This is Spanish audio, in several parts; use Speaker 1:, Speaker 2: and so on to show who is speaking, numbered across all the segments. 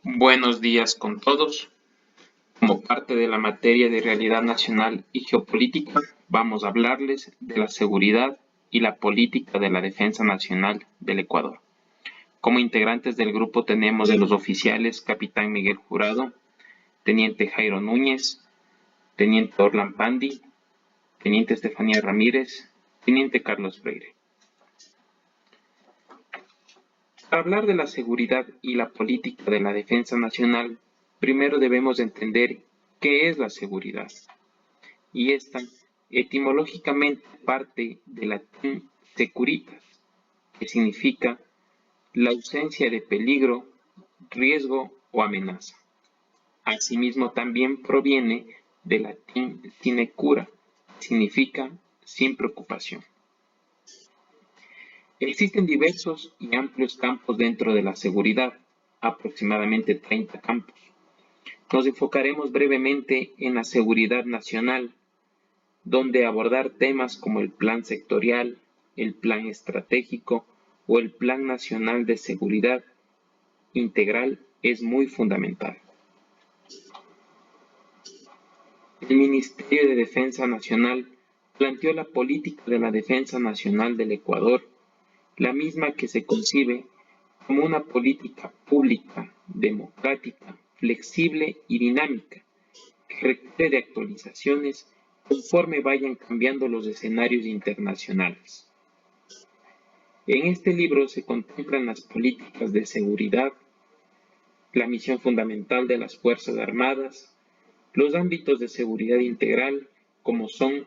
Speaker 1: Buenos días con todos. Como parte de la materia de realidad nacional y geopolítica, vamos a hablarles de la seguridad y la política de la defensa nacional del Ecuador. Como integrantes del grupo tenemos a los oficiales Capitán Miguel Jurado, Teniente Jairo Núñez, Teniente Orlan Pandi, Teniente Estefanía Ramírez, Teniente Carlos Freire. Para hablar de la seguridad y la política de la defensa nacional, primero debemos entender qué es la seguridad. Y esta, etimológicamente, parte del latín securitas, que significa la ausencia de peligro, riesgo o amenaza. Asimismo, también proviene del latín sinecura, que significa sin preocupación. Existen diversos y amplios campos dentro de la seguridad, aproximadamente 30 campos. Nos enfocaremos brevemente en la seguridad nacional, donde abordar temas como el plan sectorial, el plan estratégico o el plan nacional de seguridad integral es muy fundamental. El Ministerio de Defensa Nacional planteó la política de la defensa nacional del Ecuador, la misma que se concibe como una política pública, democrática, flexible y dinámica, que requiere de actualizaciones conforme vayan cambiando los escenarios internacionales. En este libro se contemplan las políticas de seguridad, la misión fundamental de las Fuerzas Armadas, los ámbitos de seguridad integral, como son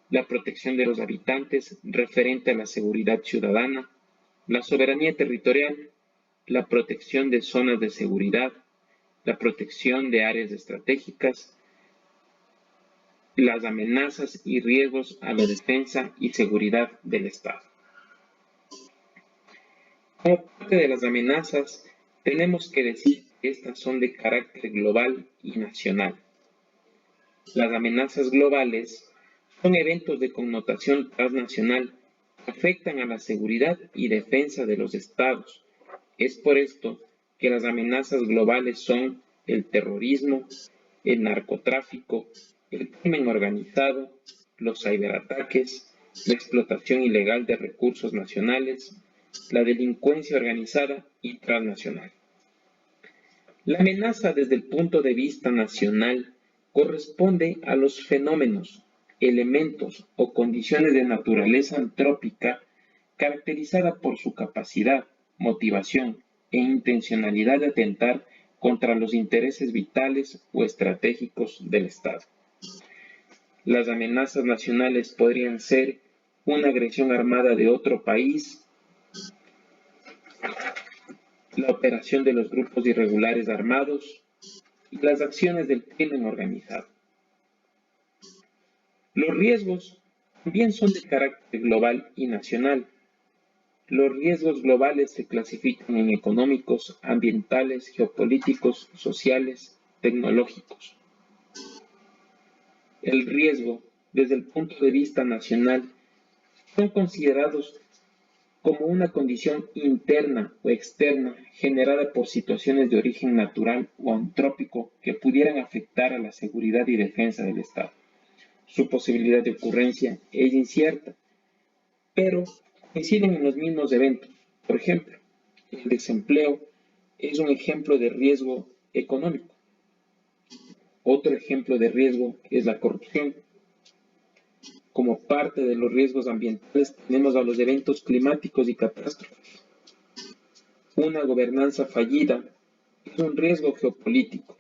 Speaker 1: la protección de los habitantes referente a la seguridad ciudadana, la soberanía territorial, la protección de zonas de seguridad, la protección de áreas estratégicas, las amenazas y riesgos a la defensa y seguridad del Estado. Como parte de las amenazas, tenemos que decir que estas son de carácter global y nacional. Las amenazas globales son eventos de connotación transnacional que afectan a la seguridad y defensa de los estados. Es por esto que las amenazas globales son el terrorismo, el narcotráfico, el crimen organizado, los ciberataques, la explotación ilegal de recursos nacionales, la delincuencia organizada y transnacional. La amenaza desde el punto de vista nacional corresponde a los fenómenos, elementos o condiciones de naturaleza antrópica caracterizada por su capacidad, motivación e intencionalidad de atentar contra los intereses vitales o estratégicos del Estado. Las amenazas nacionales podrían ser una agresión armada de otro país, la operación de los grupos irregulares armados y las acciones del crimen organizado. Los riesgos también son de carácter global y nacional. Los riesgos globales se clasifican en económicos, ambientales, geopolíticos, sociales, tecnológicos. El riesgo, desde el punto de vista nacional, son considerados como una condición interna o externa generada por situaciones de origen natural o antrópico que pudieran afectar a la seguridad y defensa del Estado. Su posibilidad de ocurrencia es incierta, pero coinciden en los mismos eventos. Por ejemplo, el desempleo es un ejemplo de riesgo económico. Otro ejemplo de riesgo es la corrupción. Como parte de los riesgos ambientales tenemos a los eventos climáticos y catástrofes. Una gobernanza fallida es un riesgo geopolítico.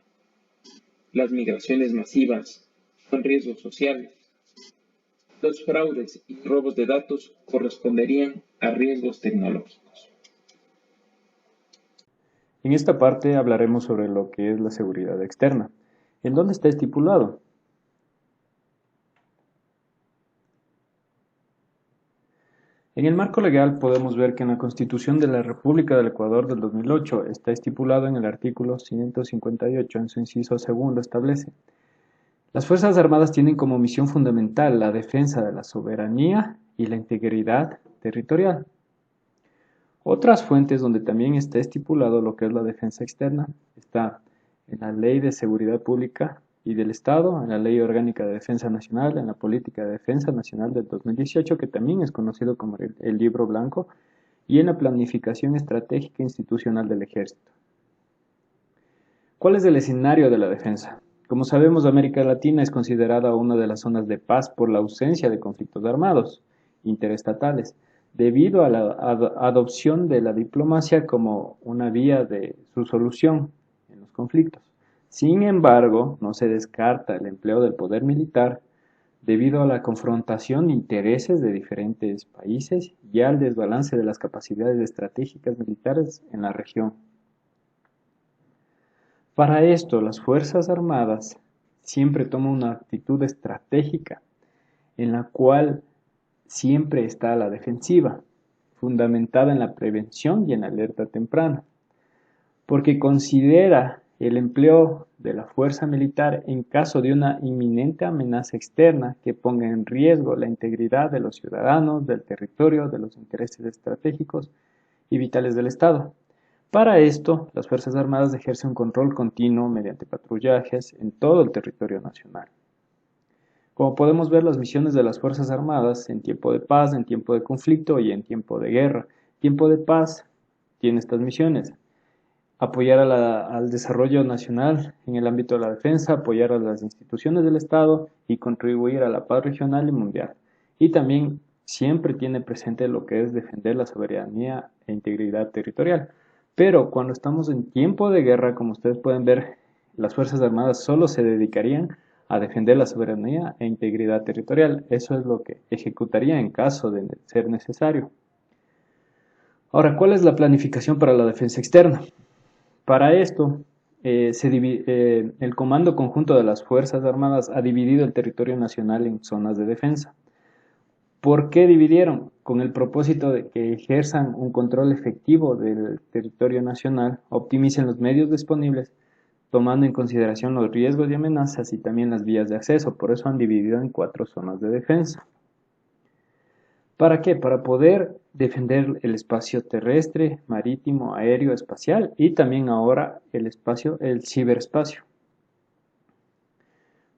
Speaker 1: Las migraciones masivas son riesgos sociales. Los fraudes y robos de datos corresponderían a riesgos tecnológicos.
Speaker 2: En esta parte hablaremos sobre lo que es la seguridad externa. ¿En dónde está estipulado? En el marco legal podemos ver que en la Constitución de la República del Ecuador del 2008 está estipulado en el artículo 158, en su inciso segundo establece: las Fuerzas Armadas tienen como misión fundamental la defensa de la soberanía y la integridad territorial. Otras fuentes donde también está estipulado lo que es la defensa externa está en la Ley de Seguridad Pública y del Estado, en la Ley Orgánica de Defensa Nacional, en la Política de Defensa Nacional del 2018, que también es conocido como el Libro Blanco, y en la Planificación Estratégica Institucional del Ejército. ¿Cuál es el escenario de la defensa? Como sabemos, América Latina es considerada una de las zonas de paz por la ausencia de conflictos armados interestatales, debido a la adopción de la diplomacia como una vía de su solución en los conflictos. Sin embargo, no se descarta el empleo del poder militar debido a la confrontación de intereses de diferentes países y al desbalance de las capacidades estratégicas militares en la región. Para esto, las Fuerzas Armadas siempre toman una actitud estratégica en la cual siempre está a la defensiva, fundamentada en la prevención y en la alerta temprana, porque considera el empleo de la fuerza militar en caso de una inminente amenaza externa que ponga en riesgo la integridad de los ciudadanos, del territorio, de los intereses estratégicos y vitales del Estado. Para esto, las Fuerzas Armadas ejercen un control continuo mediante patrullajes en todo el territorio nacional. Como podemos ver, las misiones de las Fuerzas Armadas en tiempo de paz, en tiempo de conflicto y en tiempo de guerra. Tiempo de paz tiene estas misiones: apoyar al desarrollo nacional en el ámbito de la defensa, apoyar a las instituciones del Estado y contribuir a la paz regional y mundial. Y también siempre tiene presente lo que es defender la soberanía e integridad territorial. Pero cuando estamos en tiempo de guerra, como ustedes pueden ver, las Fuerzas Armadas solo se dedicarían a defender la soberanía e integridad territorial. Eso es lo que ejecutaría en caso de ser necesario. Ahora, ¿cuál es la planificación para la defensa externa? Para esto, el Comando Conjunto de las Fuerzas Armadas ha dividido el territorio nacional en zonas de defensa. ¿Por qué dividieron? Con el propósito de que ejerzan un control efectivo del territorio nacional, optimicen los medios disponibles, tomando en consideración los riesgos y amenazas y también las vías de acceso. Por eso han dividido en 4 zonas de defensa. ¿Para qué? Para poder defender el espacio terrestre, marítimo, aéreo, espacial y también ahora el ciberespacio.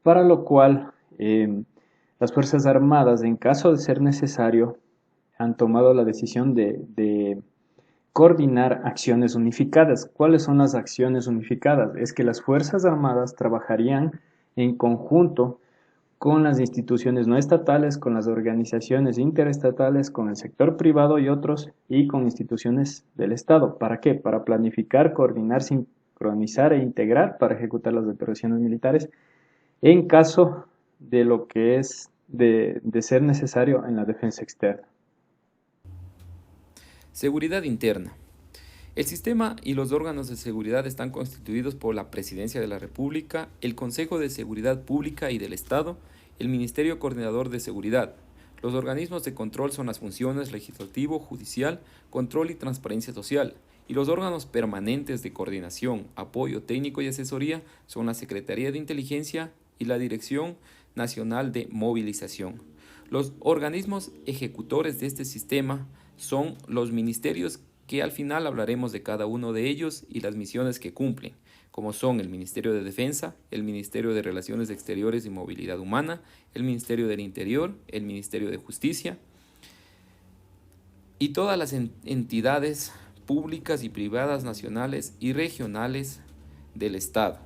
Speaker 2: Para lo cual, las Fuerzas Armadas, en caso de ser necesario, han tomado la decisión de coordinar acciones unificadas. ¿Cuáles son las acciones unificadas? Es que las Fuerzas Armadas trabajarían en conjunto con las instituciones no estatales, con las organizaciones interestatales, con el sector privado y otros, y con instituciones del Estado. ¿Para qué? Para planificar, coordinar, sincronizar e integrar para ejecutar las operaciones militares en caso de lo que es de ser necesario en la defensa externa.
Speaker 3: Seguridad interna. El sistema y los órganos de seguridad están constituidos por la Presidencia de la República, el Consejo de Seguridad Pública y del Estado, el Ministerio Coordinador de Seguridad. Los organismos de control son las funciones legislativo, judicial, control y transparencia social, y los órganos permanentes de coordinación, apoyo técnico y asesoría son la Secretaría de Inteligencia y la Dirección Nacional de Movilización. Los organismos ejecutores de este sistema son los ministerios, que al final hablaremos de cada uno de ellos y las misiones que cumplen, como son el Ministerio de Defensa, el Ministerio de Relaciones Exteriores y Movilidad Humana, el Ministerio del Interior, el Ministerio de Justicia y todas las entidades públicas y privadas nacionales y regionales del Estado.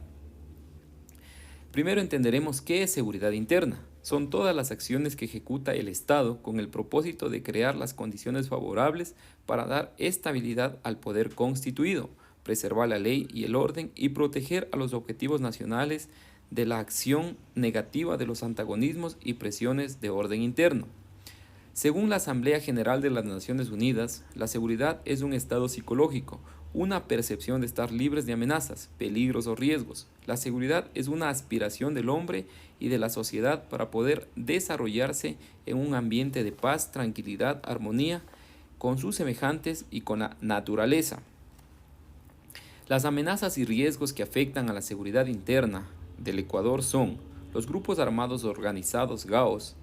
Speaker 3: Primero entenderemos qué es seguridad interna. Son todas las acciones que ejecuta el Estado con el propósito de crear las condiciones favorables para dar estabilidad al poder constituido, preservar la ley y el orden y proteger a los objetivos nacionales de la acción negativa de los antagonismos y presiones de orden interno. Según la Asamblea General de las Naciones Unidas, la seguridad es un estado psicológico, una percepción de estar libres de amenazas, peligros o riesgos. La seguridad es una aspiración del hombre y de la sociedad para poder desarrollarse en un ambiente de paz, tranquilidad, armonía con sus semejantes y con la naturaleza. Las amenazas y riesgos que afectan a la seguridad interna del Ecuador son los grupos armados organizados GAOs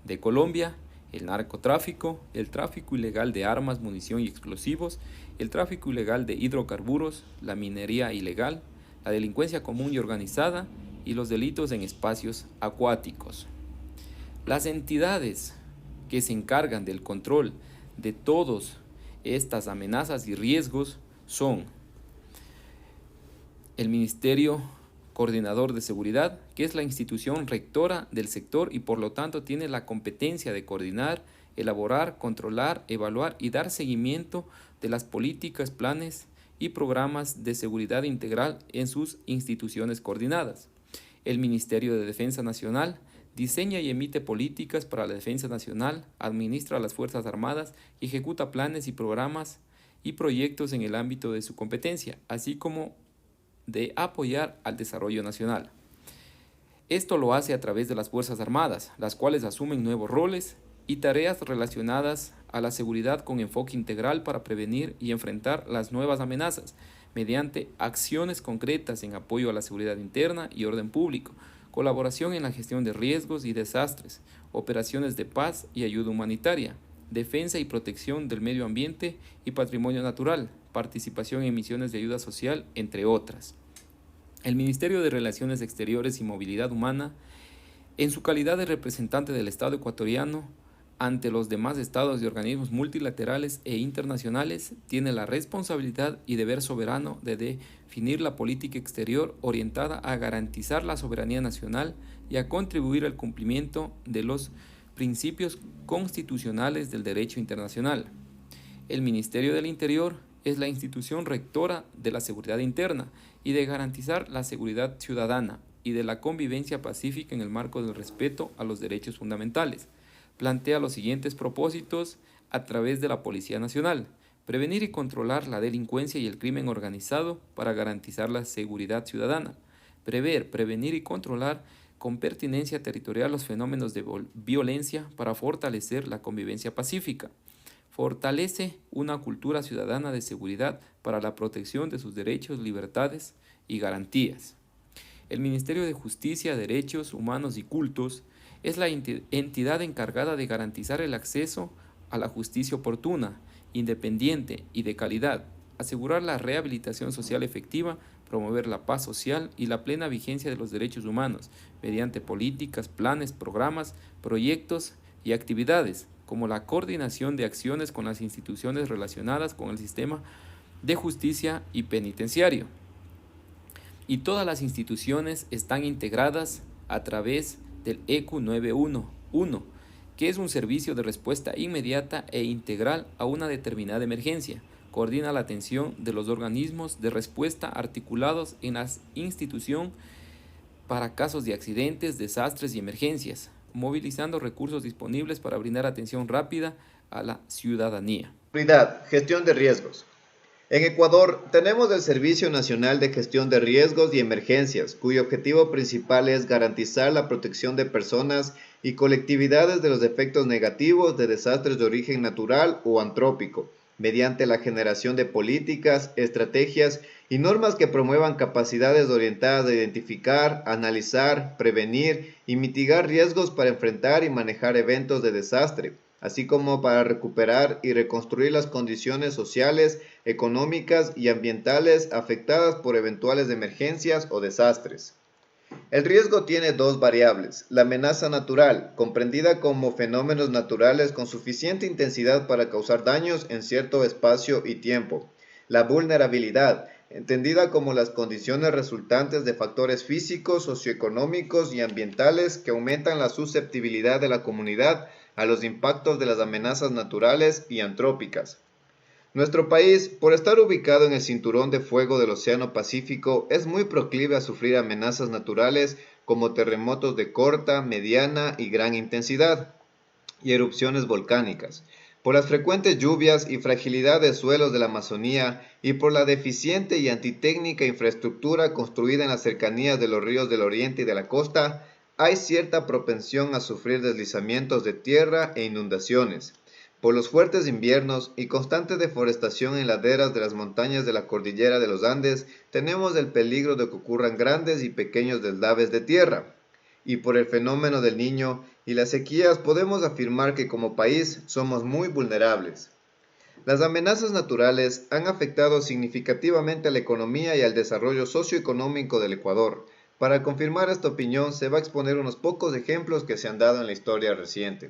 Speaker 3: de Colombia, el narcotráfico, el tráfico ilegal de armas, munición y explosivos, el tráfico ilegal de hidrocarburos, la minería ilegal, la delincuencia común y organizada y los delitos en espacios acuáticos. Las entidades que se encargan del control de todas estas amenazas y riesgos son el Ministerio Coordinador de Seguridad, que es la institución rectora del sector y por lo tanto tiene la competencia de coordinar, elaborar, controlar, evaluar y dar seguimiento de las políticas, planes y programas de seguridad integral en sus instituciones coordinadas. El Ministerio de Defensa Nacional diseña y emite políticas para la defensa nacional, administra las Fuerzas Armadas y ejecuta planes y programas y proyectos en el ámbito de su competencia, así como de apoyar al desarrollo nacional. Esto lo hace a través de las Fuerzas Armadas, las cuales asumen nuevos roles y tareas relacionadas a la seguridad con enfoque integral para prevenir y enfrentar las nuevas amenazas, mediante acciones concretas en apoyo a la seguridad interna y orden público, colaboración en la gestión de riesgos y desastres, operaciones de paz y ayuda humanitaria, defensa y protección del medio ambiente y patrimonio natural, participación en misiones de ayuda social, entre otras. El Ministerio de Relaciones Exteriores y Movilidad Humana, en su calidad de representante del Estado ecuatoriano ante los demás estados y organismos multilaterales e internacionales, tiene la responsabilidad y deber soberano de definir la política exterior orientada a garantizar la soberanía nacional y a contribuir al cumplimiento de los principios constitucionales del derecho internacional. El Ministerio del Interior es la institución rectora de la seguridad interna y de garantizar la seguridad ciudadana y de la convivencia pacífica en el marco del respeto a los derechos fundamentales. Plantea los siguientes propósitos a través de la Policía Nacional: prevenir y controlar la delincuencia y el crimen organizado para garantizar la seguridad ciudadana; prever, prevenir y controlar con pertinencia territorial los fenómenos de violencia para fortalecer la convivencia pacífica; fortalece una cultura ciudadana de seguridad para la protección de sus derechos, libertades y garantías. El Ministerio de Justicia, Derechos Humanos y Cultos es la entidad encargada de garantizar el acceso a la justicia oportuna, independiente y de calidad, asegurar la rehabilitación social efectiva, promover la paz social y la plena vigencia de los derechos humanos mediante políticas, planes, programas, proyectos y actividades, como la coordinación de acciones con las instituciones relacionadas con el sistema de justicia y penitenciario. Y todas las instituciones están integradas a través del ECU 911, que es un servicio de respuesta inmediata e integral a una determinada emergencia. Coordina la atención de los organismos de respuesta articulados en la institución para casos de accidentes, desastres y emergencias, movilizando recursos disponibles para brindar atención rápida a la ciudadanía.
Speaker 4: Gestión de riesgos. En Ecuador tenemos el Servicio Nacional de Gestión de Riesgos y Emergencias, cuyo objetivo principal es garantizar la protección de personas y colectividades de los efectos negativos de desastres de origen natural o antrópico, mediante la generación de políticas, estrategias y normas que promuevan capacidades orientadas a identificar, analizar, prevenir y mitigar riesgos para enfrentar y manejar eventos de desastre, así como para recuperar y reconstruir las condiciones sociales, económicas y ambientales afectadas por eventuales emergencias o desastres. El riesgo tiene dos variables: la amenaza natural, comprendida como fenómenos naturales con suficiente intensidad para causar daños en cierto espacio y tiempo; la vulnerabilidad, entendida como las condiciones resultantes de factores físicos, socioeconómicos y ambientales que aumentan la susceptibilidad de la comunidad a los impactos de las amenazas naturales y antrópicas. Nuestro país, por estar ubicado en el cinturón de fuego del Océano Pacífico, es muy proclive a sufrir amenazas naturales como terremotos de corta, mediana y gran intensidad y erupciones volcánicas. Por las frecuentes lluvias y fragilidad de suelos de la Amazonía y por la deficiente y antitécnica infraestructura construida en las cercanías de los ríos del oriente y de la costa, hay cierta propensión a sufrir deslizamientos de tierra e inundaciones. Por los fuertes inviernos y constante deforestación en laderas de las montañas de la cordillera de los Andes, tenemos el peligro de que ocurran grandes y pequeños deslaves de tierra. Y por el fenómeno del Niño, y las sequías, podemos afirmar que como país somos muy vulnerables. Las amenazas naturales han afectado significativamente a la economía y al desarrollo socioeconómico del Ecuador. Para confirmar esta opinión se va a exponer unos pocos ejemplos que se han dado en la historia reciente.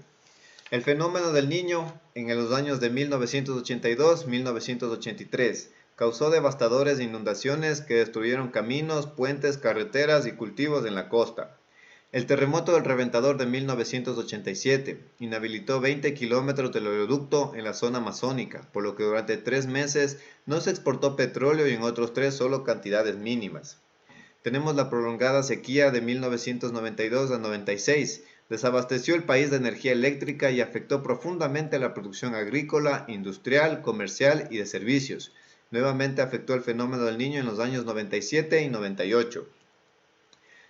Speaker 4: El fenómeno del Niño en los años de 1982-1983 causó devastadores inundaciones que destruyeron caminos, puentes, carreteras y cultivos en la costa. El terremoto del Reventador de 1987 inhabilitó 20 kilómetros del oleoducto en la zona amazónica, por lo que durante 3 meses no se exportó petróleo y en otros 3 solo cantidades mínimas. Tenemos la prolongada sequía de 1992 a 96, desabasteció el país de energía eléctrica y afectó profundamente la producción agrícola, industrial, comercial y de servicios. Nuevamente afectó el fenómeno del Niño en los años 97 y 98.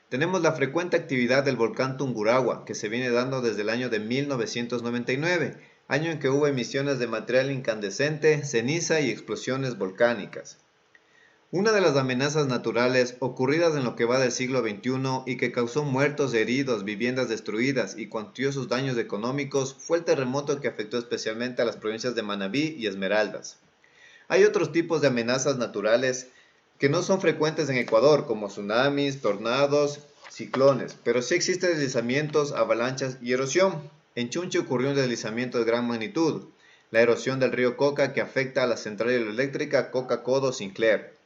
Speaker 4: Tenemos la frecuente actividad del volcán Tungurahua, que se viene dando desde el año de 1999, año en que hubo emisiones de material incandescente, ceniza y explosiones volcánicas. Una de las amenazas naturales ocurridas en lo que va del siglo XXI y que causó muertos, heridos, viviendas destruidas y cuantiosos daños económicos fue el terremoto que afectó especialmente a las provincias de Manabí y Esmeraldas. Hay otros tipos de amenazas naturales que no son frecuentes en Ecuador, como tsunamis, tornados, ciclones, pero sí existen deslizamientos, avalanchas y erosión. En Chunche ocurrió un deslizamiento de gran magnitud, la erosión del río Coca que afecta a la central hidroeléctrica Coca-Codo-Sinclair.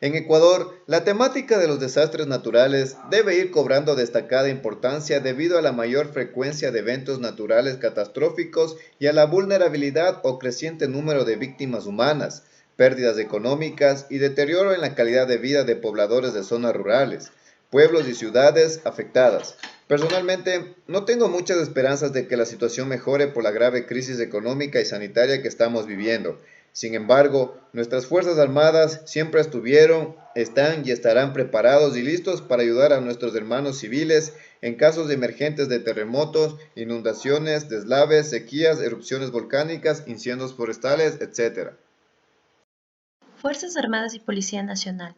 Speaker 4: En Ecuador, la temática de los desastres naturales debe ir cobrando destacada importancia debido a la mayor frecuencia de eventos naturales catastróficos y a la vulnerabilidad o creciente número de víctimas humanas, pérdidas económicas y deterioro en la calidad de vida de pobladores de zonas rurales, pueblos y ciudades afectadas. Personalmente, no tengo muchas esperanzas de que la situación mejore por la grave crisis económica y sanitaria que estamos viviendo. Sin embargo, nuestras Fuerzas Armadas siempre estuvieron, están y estarán preparados y listos para ayudar a nuestros hermanos civiles en casos emergentes de terremotos, inundaciones, deslaves, sequías, erupciones volcánicas, incendios forestales, etc.
Speaker 5: Fuerzas Armadas y Policía Nacional.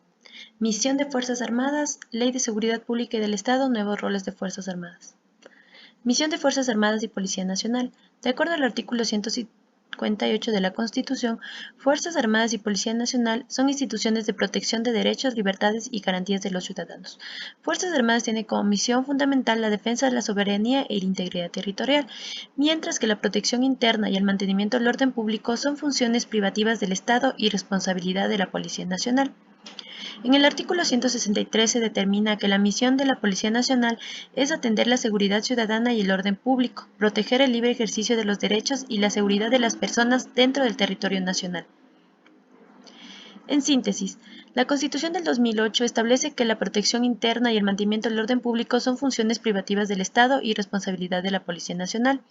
Speaker 5: Misión de Fuerzas Armadas, Ley de Seguridad Pública y del Estado, nuevos roles de Fuerzas Armadas. Misión de Fuerzas Armadas y Policía Nacional. De acuerdo al artículo 158 de la Constitución, Fuerzas Armadas y Policía Nacional son instituciones de protección de derechos, libertades y garantías de los ciudadanos. Fuerzas Armadas tiene como misión fundamental la defensa de la soberanía y la integridad territorial, mientras que la protección interna y el mantenimiento del orden público son funciones privativas del Estado y responsabilidad de la Policía Nacional. En el artículo 163 se determina que la misión de la Policía Nacional es atender la seguridad ciudadana y el orden público, proteger el libre ejercicio de los derechos y la seguridad de las personas dentro del territorio nacional. En síntesis, la Constitución del 2008 establece que la protección interna y el mantenimiento del orden público son funciones privativas del Estado y responsabilidad de la Policía Nacional.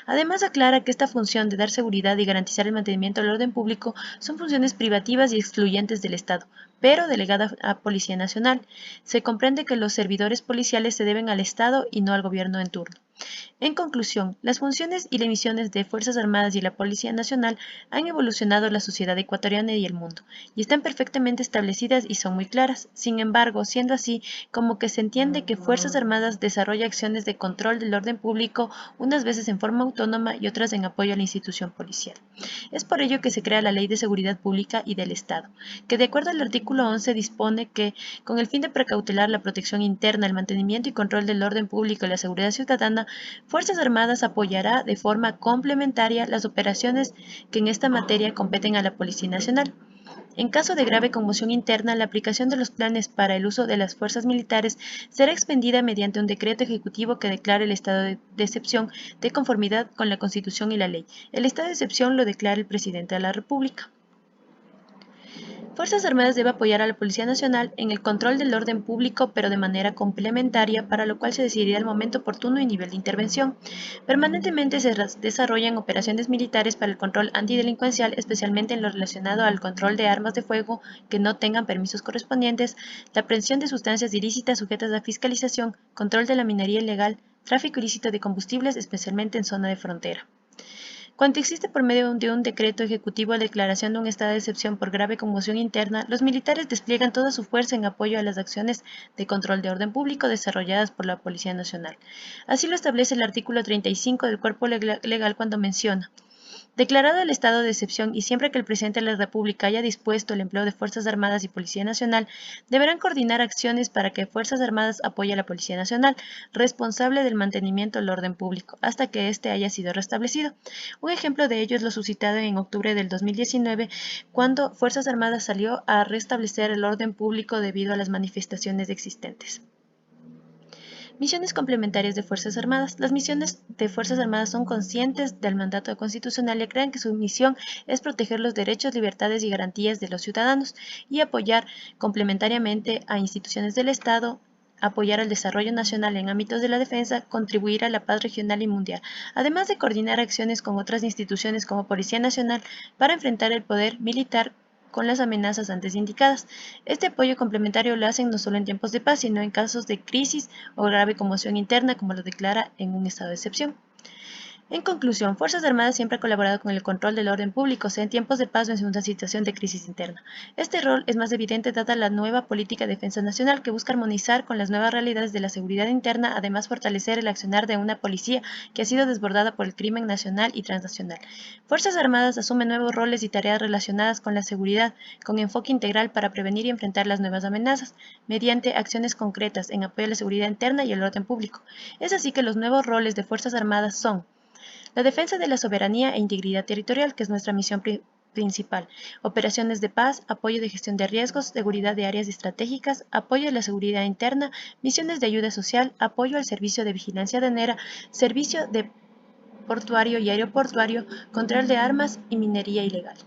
Speaker 5: Además, aclara que esta función de dar seguridad y garantizar el mantenimiento del orden público son funciones privativas y excluyentes del Estado, pero delegada a Policía Nacional. Se comprende que los servidores policiales se deben al Estado y no al gobierno en turno. En conclusión, las funciones y las misiones de Fuerzas Armadas y la Policía Nacional han evolucionado la sociedad ecuatoriana y el mundo, y están perfectamente establecidas y son muy claras. Sin embargo, siendo así, como que se entiende que Fuerzas Armadas desarrolla acciones de control del orden público, unas veces en forma autónoma y otras en apoyo a la institución policial. Es por ello que se crea la Ley de Seguridad Pública y del Estado, que de acuerdo al artículo 11 dispone que, con el fin de precautelar la protección interna, el mantenimiento y control del orden público y la seguridad ciudadana, Fuerzas Armadas apoyará de forma complementaria las operaciones que en esta materia competen a la Policía Nacional. En caso de grave conmoción interna, la aplicación de los planes para el uso de las fuerzas militares será expedida mediante un decreto ejecutivo que declare el estado de excepción de conformidad con la Constitución y la ley. El estado de excepción lo declara el presidente de la República. Fuerzas Armadas debe apoyar a la Policía Nacional en el control del orden público, pero de manera complementaria, para lo cual se decidirá el momento oportuno y nivel de intervención. Permanentemente se desarrollan operaciones militares para el control antidelincuencial, especialmente en lo relacionado al control de armas de fuego que no tengan permisos correspondientes, la aprehensión de sustancias ilícitas sujetas a fiscalización, control de la minería ilegal, tráfico ilícito de combustibles, especialmente en zona de frontera. Cuando existe por medio de un decreto ejecutivo la declaración de un estado de excepción por grave conmoción interna, los militares despliegan toda su fuerza en apoyo a las acciones de control de orden público desarrolladas por la Policía Nacional. Así lo establece el artículo 35 del Cuerpo Legal cuando menciona: declarado el estado de excepción y siempre que el presidente de la República haya dispuesto el empleo de Fuerzas Armadas y Policía Nacional, deberán coordinar acciones para que Fuerzas Armadas apoye a la Policía Nacional, responsable del mantenimiento del orden público, hasta que éste haya sido restablecido. Un ejemplo de ello es lo suscitado en octubre del 2019, cuando Fuerzas Armadas salió a restablecer el orden público debido a las manifestaciones existentes. Misiones complementarias de Fuerzas Armadas. Las misiones de Fuerzas Armadas son conscientes del mandato constitucional y creen que su misión es proteger los derechos, libertades y garantías de los ciudadanos y apoyar complementariamente a instituciones del Estado, apoyar el desarrollo nacional en ámbitos de la defensa, contribuir a la paz regional y mundial, además de coordinar acciones con otras instituciones como Policía Nacional para enfrentar el poder militar con las amenazas antes indicadas. Este apoyo complementario lo hacen no solo en tiempos de paz, sino en casos de crisis o grave conmoción interna, como lo declara en un estado de excepción. En conclusión, Fuerzas Armadas siempre ha colaborado con el control del orden público, sea en tiempos de paz o en una situación de crisis interna. Este rol es más evidente dada la nueva política de defensa nacional que busca armonizar con las nuevas realidades de la seguridad interna, además fortalecer el accionar de una policía que ha sido desbordada por el crimen nacional y transnacional. Fuerzas Armadas asumen nuevos roles y tareas relacionadas con la seguridad, con enfoque integral para prevenir y enfrentar las nuevas amenazas, mediante acciones concretas en apoyo a la seguridad interna y el orden público. Es así que los nuevos roles de Fuerzas Armadas son: la defensa de la soberanía e integridad territorial, que es nuestra misión principal. Operaciones de paz, apoyo de gestión de riesgos, seguridad de áreas estratégicas, apoyo de la seguridad interna, misiones de ayuda social, apoyo al servicio de vigilancia aduanera, servicio de portuario y aeroportuario, control de armas y minería ilegal.